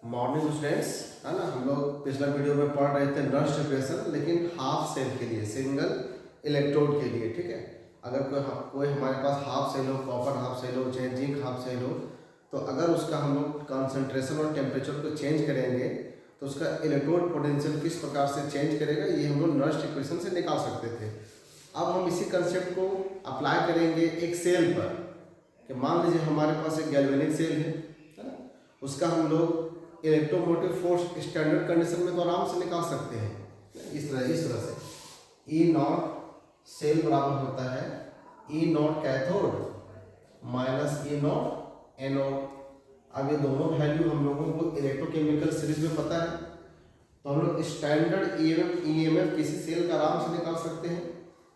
Morning students, है ना। हम लोग पिछला वीडियो में पढ़ रहे थे नर्स्ट इक्वेशन, लेकिन हाफ सेल के लिए, सिंगल इलेक्ट्रोड के लिए। ठीक है, अगर कोई हमारे पास हाफ सेल हो, कॉपर हाफ सेल हो, चाहे जिंक हाफ सेल हो, तो अगर उसका हम लोग कंसंट्रेशन और टेम्परेचर को चेंज करेंगे तो उसका इलेक्ट्रोड पोटेंशियल किस प्रकार से चेंज करेगा, ये हम लोग नर्स्ट इक्वेशन से निकाल सकते थे। अब हम इसी कंसेप्ट को अप्लाई करेंगे एक सेल पर, कि मान लीजिए हमारे पास एक गैल्वेनिक सेल है ना। उसका हम लोग इलेक्ट्रोमोटिव फोर्स स्टैंडर्ड कंडीशन में तो आराम से निकाल सकते हैं। इस तरह से ई नॉट सेल बराबर होता है E naught cathode minus E naught anode. अब ये दोनों वैल्यू हम लोगों को इलेक्ट्रोकेमिकल सीरीज में पता है, तो हम लोग स्टैंडर्ड ईएमएफ किसी सेल का आराम से निकाल सकते हैं।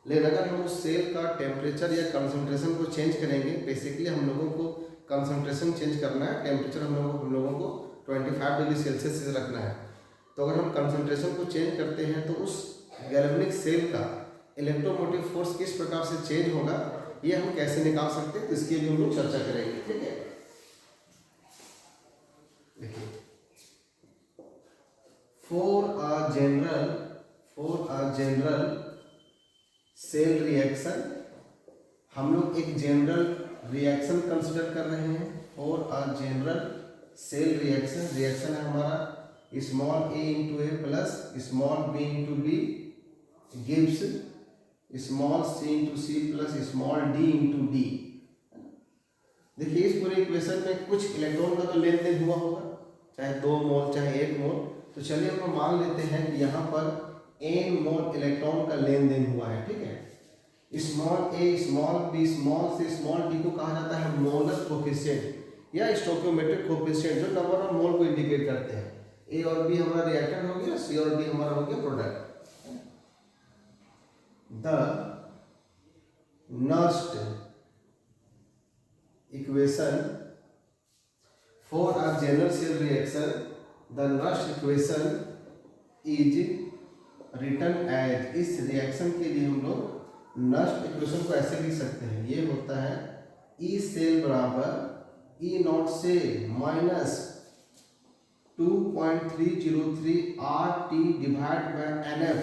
लेकिन अगर हम उस सेल का टेम्परेचर या कंसंट्रेशन को चेंज करेंगे, बेसिकली हम लोगों को कंसंट्रेशन चेंज करना है, टेम्परेचर हम लोगों को 25 डिग्री सेल्सियस से रखना है। तो अगर हम कंसंट्रेशन को चेंज करते हैं तो उस गैल्वेनिक सेल का इलेक्ट्रोमोटिव फोर्स किस प्रकार से चेंज होगा, ये हम कैसे निकाल सकते हैं, तो इसके लिए हम लोग चर्चा करेंगे। ठीक है, देखिए, for a general cell reaction, हम लोग एक जनरल रिएक्शन कंसिडर कर रहे हैं। For a general cell reaction है हमारा small A into A plus small B into B gives small C into C plus small D into D. देखिए, इस पूरे इक्वेशन में कुछ इलेक्ट्रॉन का तो लेन देन हुआ होगा, चाहे 2 मोल चाहे 1 मोल। तो चलिए हम मान लेते हैं कि यहाँ पर n मोल इलेक्ट्रॉन का लेन देन हुआ है। ठीक है, small a small B small से स्मॉल डी को कहा जाता है मोलर कोफिशिएंट या स्टोइकियोमेट्रिक कोफिशिएंट, जो नंबर ऑफ मोल को इंडिकेट करते हैं। ए और बी हमारा रिएक्टेंट हो गया, सी और डी हमारा हो गया product. The Nernst equation for a general cell reaction, the Nernst equation is written as. इस रिएक्शन के लिए हम लोग नर्स्ट इक्वेशन को ऐसे लिख सकते हैं, ये होता है ई सेल बराबर E naught cell minus 2.303 RT divide by NF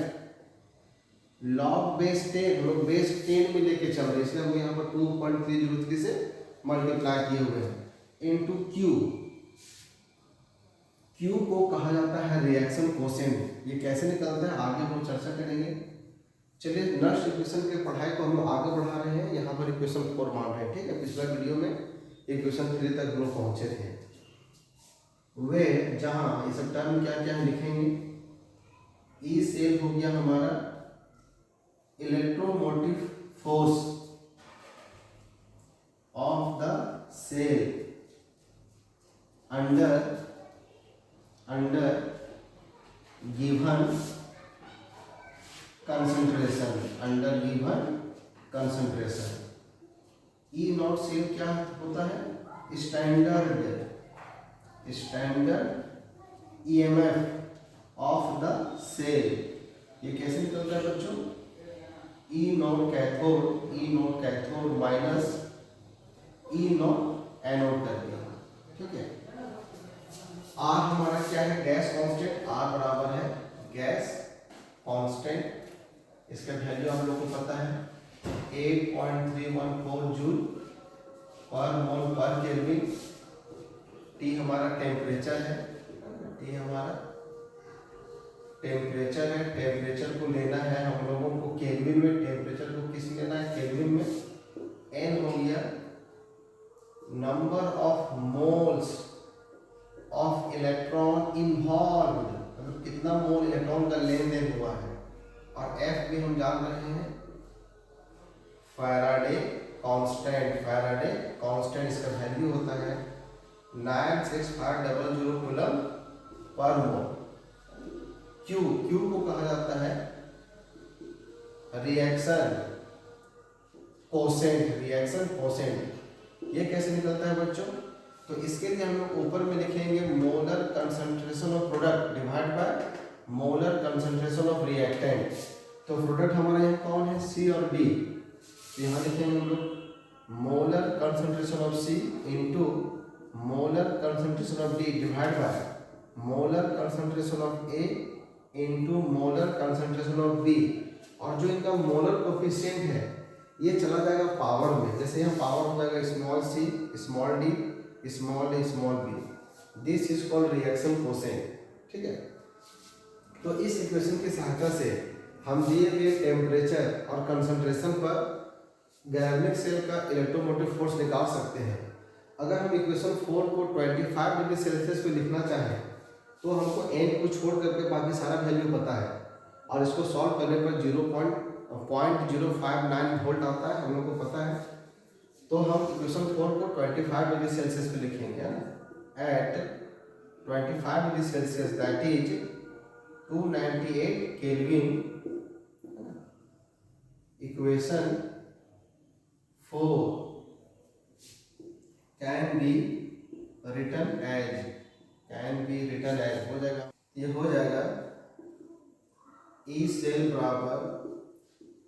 log base 10। हम लोग बेस 10 में लेके चल रहे हैं, इसलिए हम यहाँ पर 2.303 से मल्टीप्लाई किए हुए हैं इनटू क्यू। क्यू को कहा जाता है रिएक्शन कोसेंट। ये कैसे निकलता है आगे हम चर्चा करेंगे। चलिए, नर्स्ट इक्वेशन के पढ़ाई को हम आगे बढ़ा रहे हैं, यहाँ पर इक्वेशन 4 मान रहे हैं। ठीक है, पिछला वीडियो में इक्वेशन 3 तक हम लोग पहुंचे थे। वे जहाँ ये सब टर्म क्या क्या लिखेंगे, ई सेल हो गया हमारा electromotive force of the cell under given concentration. E naught cell क्या होता है, standard EMF of the cell. ये कैसे निकलता है बच्चों, E naught cathode minus E naught anode करके। ठीक है, आर हमारा क्या है, गैस कांस्टेंट। आर बराबर है गैस कांस्टेंट, इसका वैल्यू हम लोग को पता है 8.314 जूल पर मोल पर केल्विन। टी हमारा टेम्परेचर है, टी हमारा टेम्परेचर है। टेम्परेचर को लेना है हम लोगों को केल्विन में, टेम्परेचर को किस लेना है, केल्विन में। एन हो गया number of moles of electron involve, मतलब कितना मोल इलेक्ट्रॉन का लेन देन हुआ है। और एफ भी हम जान रहे हैं फैराडे कांस्टेंट, इसका वैल्यू होता है 96500 कूलम पर मोल। क्यू को कहा जाता है रिएक्शन कोसेंट। ये कैसे निकलता है बच्चों, तो इसके लिए हम लोग ऊपर में लिखेंगे molar concentration of product divide by molar concentration of reactant. तो प्रोडक्ट हमारा यहाँ कौन है, सी और डी। तो यहाँ लिखेंगे हम लोग molar concentration of C into molar concentration of D divide by molar concentration of A into molar concentration of B, और जो इनका मोलर कोफिशिएंट है ये चला जाएगा पावर में। जैसे यहाँ पावर हो जाएगा small c small d small a small b, this is called reaction quotient, ठीक है। तो इस इक्वेशन की सहायता से हम दिए गए टेम्परेचर और कंसंट्रेशन पर गैल्वेनिक सेल का इलेक्ट्रोमोटिव फोर्स निकाल सकते हैं। अगर हम इक्वेशन 4 को 25 डिग्री सेल्सियस पे लिखना चाहें तो हमको n को छोड़ करके बाकी सारा वैल्यू पता है, और इसको सॉल्व करने पर 0.059 वोल्ट आता है, हम लोग को पता है। तो हम इक्वेशन 4 को 25 डिग्री सेल्सियस पे लिखेंगे, है ना। At 25 degree Celsius that is 298 kelvin, equation 4 can be written as हो जाएगा, ये हो जाएगा ई सेल बराबर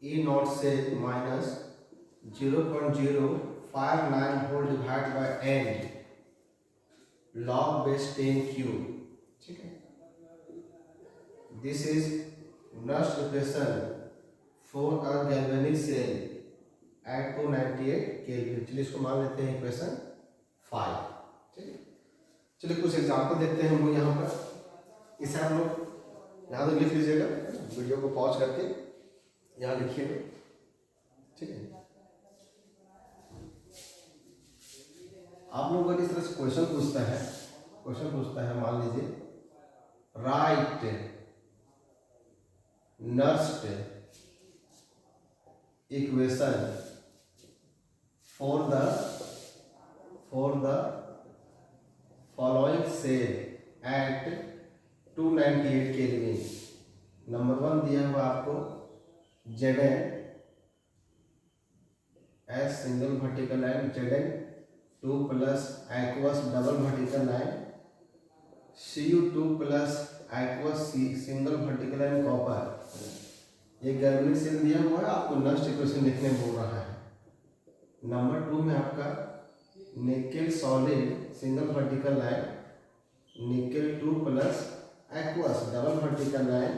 E naught cell minus 0.059 volt divide by n log base 10 cube, ठीक है। This is Nernst equation for a galvanic cell at 298 kelvin. चलिए इसको मान लेते हैं इक्वेशन 5, ठीक है। चलिए कुछ एग्जाम्पल देखते हैं हम लोग यहाँ पर। इसे हम लोग यहाँ तक लिख लीजिएगा, वीडियो को पॉज करके यहाँ लिखिएगा, ठीक है। आप लोगों को इस तरह से क्वेश्चन पूछता है, मान लीजिए right Nernst equation for the following cell at 298 kelvin. Number 1 दिया हुआ आपको Zn S single vertical line, Zn 2 plus aqueous double vertical line, Cu2 plus aqueous single vertical line copper. ये गैल्वेनिक सेल दिया हुआ है, आपको नस्ट इक्वेशन लिखने बोल रहा है। नंबर 2 में आपका nickel solid single vertical line, nickel 2 plus aqueous double vertical line,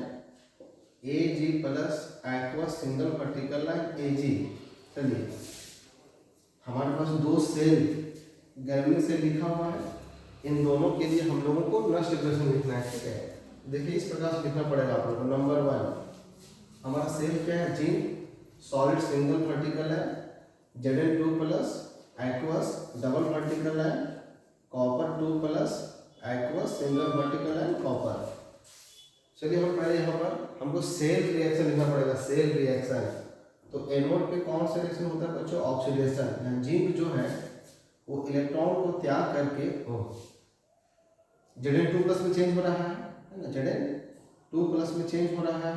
Ag plus aqueous single vertical line Ag। चलिए हमारे पास 2 सेल गैल्वेनिक सेल लिखा हुआ है, इन दोनों के लिए हम लोगों को नस्ट इक्वेशन लिखना है, ठीक है। देखिए इस प्रकार से लिखना पड़ेगा आप लोगों को। नंबर 1 हमारा सेल क्या है, जिंक सॉलिड सिंगल वर्टिकल है, Zn 2 plus aqueous double vertical line, copper 2 plus aqueous single vertical line copper. चलिए हम पहले यहाँ पर हमको सेल रिएक्शन लिखना पड़ेगा, सेल रिएक्शन। तो एनोड पे कौन सा रिएक्शन होता है बच्चों, ऑक्सीडेशन। जिंक जो है वो इलेक्ट्रॉन को त्याग करके Zn 2 प्लस में चेंज हो रहा है ना, Zn 2 प्लस में चेंज हो रहा है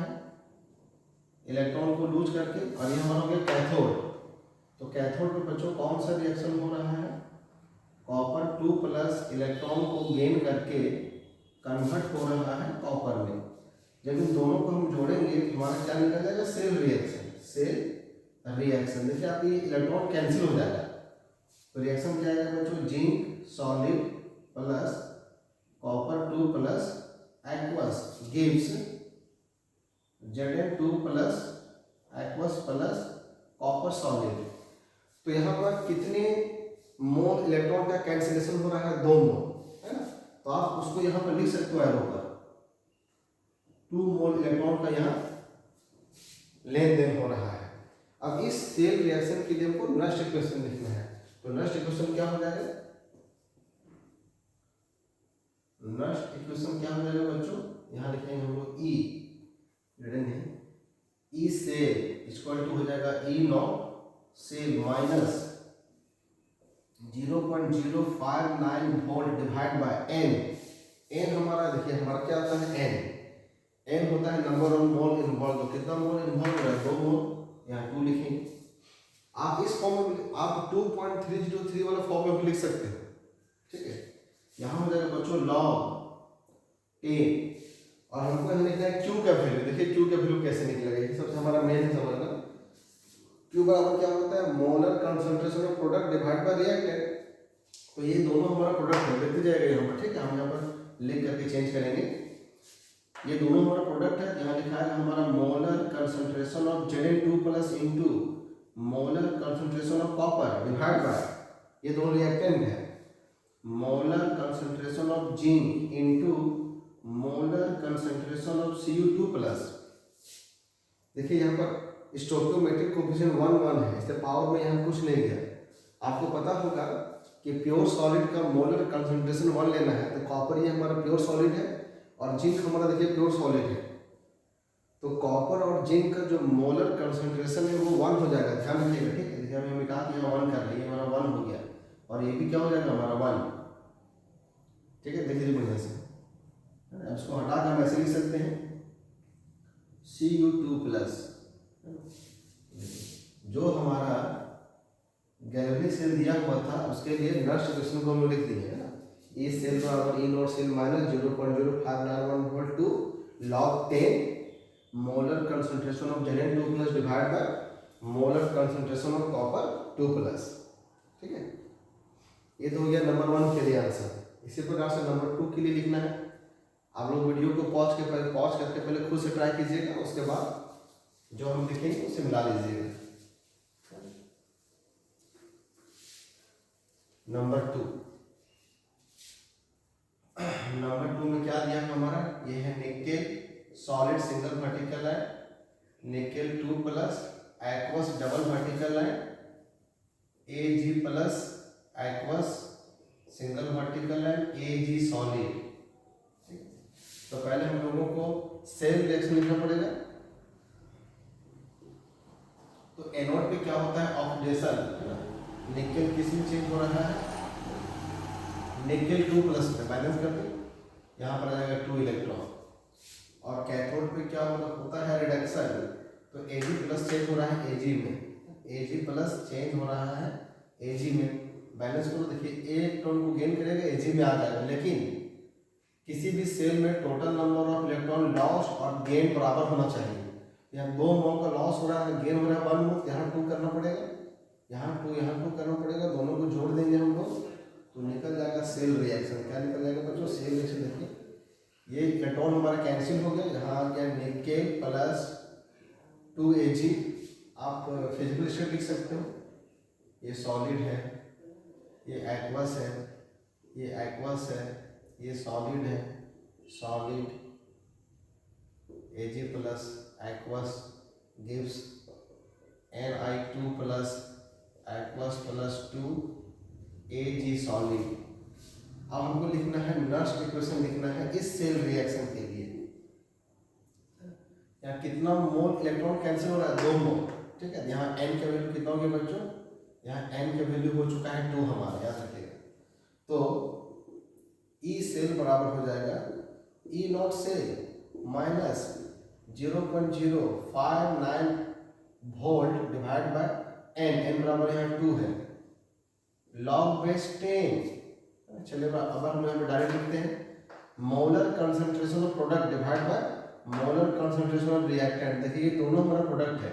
इलेक्ट्रॉन को लूज करके, और ये हमारा हो गया कैथोड। तो कैथोड पे बच्चों कौन सा रिएक्शन हो रहा है, कॉपर 2 प्लस इलेक्ट्रॉन को गेन करके कन्वर्ट हो रहा है कॉपर में। जब इन दोनों को हम जोड़ेंगे तो हमारा क्या निकल जाएगा, सेल रिएक्शन। देखिए आप ये इलेक्ट्रॉन कैंसिल हो जाएगा, तो रिएक्शन क्या आएगा बच्चों, zinc solid plus copper 2 plus aqueous gives Zn 2 plus aqueous plus copper solid. तो यहाँ पर कितने मोल इलेक्ट्रॉन का कैंसिलेशन हो रहा है, 2 मोल, है ना। तो आप उसको यहाँ पर लिख सकते हो एरो पर, 2 मोल इलेक्ट्रॉन का यहाँ लेन देन हो रहा है। अब इस सेल रिएक्शन के लिए हमको नस्ट इक्वेशन लिखना है। तो नस्ट इक्वेशन क्या हो जाएगा, नस्ट इक्वेशन क्या हो जाएगा बच्चों, यहाँ लिखेंगे हम लोग ई सेल इक्वल टू हो जाएगा E naught cell minus 0.059 volt divide by n हमारा देखिए हमारा क्या आता है, एन होता है नंबर ऑफ मोल इन्वॉल्व। तो कितना मोल इन्वॉल्व हो रहा है, 2 मोल, यहाँ 2 लिखेंगे। आप इस फॉर्म में आप 2.303 वाला फॉर्म में भी लिख सकते हो, ठीक है। यहाँ हो जाएगा बच्चों लॉग ए, और हमको यहाँ लिखना है क्यू का वैल्यू। देखिए क्यू का वैल्यू कैसे निकलेगा, ये सबसे हमारा मेन है समझना। क्यू बराबर क्या होता है, molar concentration of product divide by reactant. तो ये दोनों हमारा प्रोडक्ट है, देखते जाएगा यहाँ पर, ठीक है। हम यहाँ पर लिख करके चेंज करेंगे। ये दोनों हमारा प्रोडक्ट है। यहाँ लिखा है हमारा molar concentration of Zn2+ into molar concentration of copper divide by, ये दोनों रिएक्टेंट है, molar concentration of zinc into molar concentration of Cu2+। देखिए यहाँ पर स्टोइकियोमेट्रिक कोएफिशिएंट 1 1 है, इससे पावर में यहाँ कुछ नहीं है। आपको पता होगा कि प्योर सॉलिड का मोलर कंसंट्रेशन 1 लेना है, तो कॉपर ये हमारा प्योर सॉलिड है और जिंक हमारा देखिए प्योर सॉलिड है। तो कॉपर और जिंक का जो मोलर कंसंट्रेशन है वो 1 हो जाएगा, ध्यान रखिएगा, ठीक है। देखिए हमें कहा कि यहाँ 1 कर रही है, हमारा 1 हो गया और ये भी क्या हो जाएगा हमारा 1, ठीक है। देखिए बढ़िया से इसको हटा कर हम ऐसे लिख सकते हैं Cu2+। जो हमारा गैल्वेनिक सेल दिया हुआ था उसके लिए नष्ट इक्वेशन को हम लिख दिए है ना, E सेल बराबर E not cell minus 0.0591 volt two log 10 molar concentration of Zn2+ divide by molar concentration of copper 2+, ठीक है। ये तो हो गया नंबर 1 के लिए आंसर। इसी प्रकार से नंबर 2 के लिए लिखना है। आप लोग वीडियो को पॉज करके पहले खुद से ट्राई कीजिएगा, उसके बाद जो हम लिखेंगे उसे मिला लीजिएगा। नंबर 2 में क्या दिया हमारा, ये है nickel solid single vertical line, nickel 2+ aqueous double vertical line, Ag+ aqueous single vertical line, Ag solid. तो पहले हम लोगों को सेल रिएक्शन लिखना पड़ेगा। तो एनोड पे क्या होता है, ऑक्सीडेशन, निकेल किस में चेंज हो रहा है, निकेल 2+ पे बैलेंस कर दें, यहाँ पर आ जाएगा 2 इलेक्ट्रॉन। और कैथोड पे क्या होता है, रिडक्शन, तो Ag+ चेंज हो रहा है Ag में, Ag+ चेंज हो रहा है Ag में, बैलेंस करो। देखिए एक इलेक्ट्रॉन को गेन करेगा Ag में आ जाएगा, लेकिन किसी भी सेल में total number of electron loss और गेन बराबर होना चाहिए। यहाँ 2 मोल का लॉस हो रहा है, गेन हो रहा है 1 मोल, यहाँ 2 करना पड़ेगा, यहाँ 2 करना पड़ेगा, दोनों को जोड़ देंगे हम लोग तो निकल जाएगा सेल रिएक्शन। क्या निकल जाएगा बच्चों, सेल रिएक्शन। देखिए ये इलेक्ट्रॉन हमारा कैंसिल हो गया, यहाँ आ गया निकेल प्लस 2 Ag। आप फिजिकल स्टेट लिख सकते हो, ये सॉलिड है, ये एक्वस है, ये एक्वस है, ये सॉलिड है, solid Ag+ aqueous gives Ni2+ aqueous plus 2 Ag solid. अब हमको लिखना है नष्ट इक्वेशन, लिखना है इस सेल रिएक्शन के लिए। यहाँ कितना मोल इलेक्ट्रॉन कैंसिल हो रहा है, 2 मोल, ठीक है। यहाँ n का वैल्यू कितना हो गया बच्चों, यहाँ n का वैल्यू हो चुका है 2 हमारा, याद रखिएगा। तो E सेल बराबर हो जाएगा E not cell minus 0.059 volt divide by n बराबर यहाँ 2 है, log बेस 10। चलिए अब हम यहाँ पे डायरेक्ट लिखते हैं molar concentration of product divide by molar concentration of reactant. देखिए ये दोनों हमारा प्रोडक्ट है,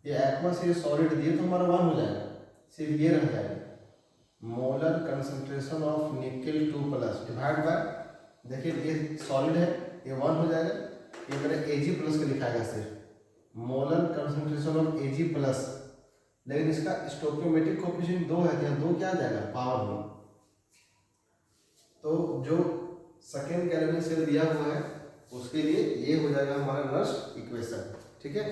ये एक्वस ये सॉलिड दिए तो हमारा 1 हो जाएगा, सिर्फ ये रह जाएगा molar concentration of nickel 2+ divide by, देखिए ये सॉलिड है, ये 1 हो जाएगा, ये मेरा Ag+ का लिखाएगा सिर्फ मोलर कंसंट्रेशन ऑफ Ag+, लेकिन इसका स्टोइकियोमेट्रिक कोएफिशिएंट 2 है, यहाँ 2 क्या आ जाएगा, पावर में। तो जो सेकेंड गैल्वेनिक सेल दिया हुआ है उसके लिए ये हो जाएगा हमारा नष्ट इक्वेशन, ठीक है।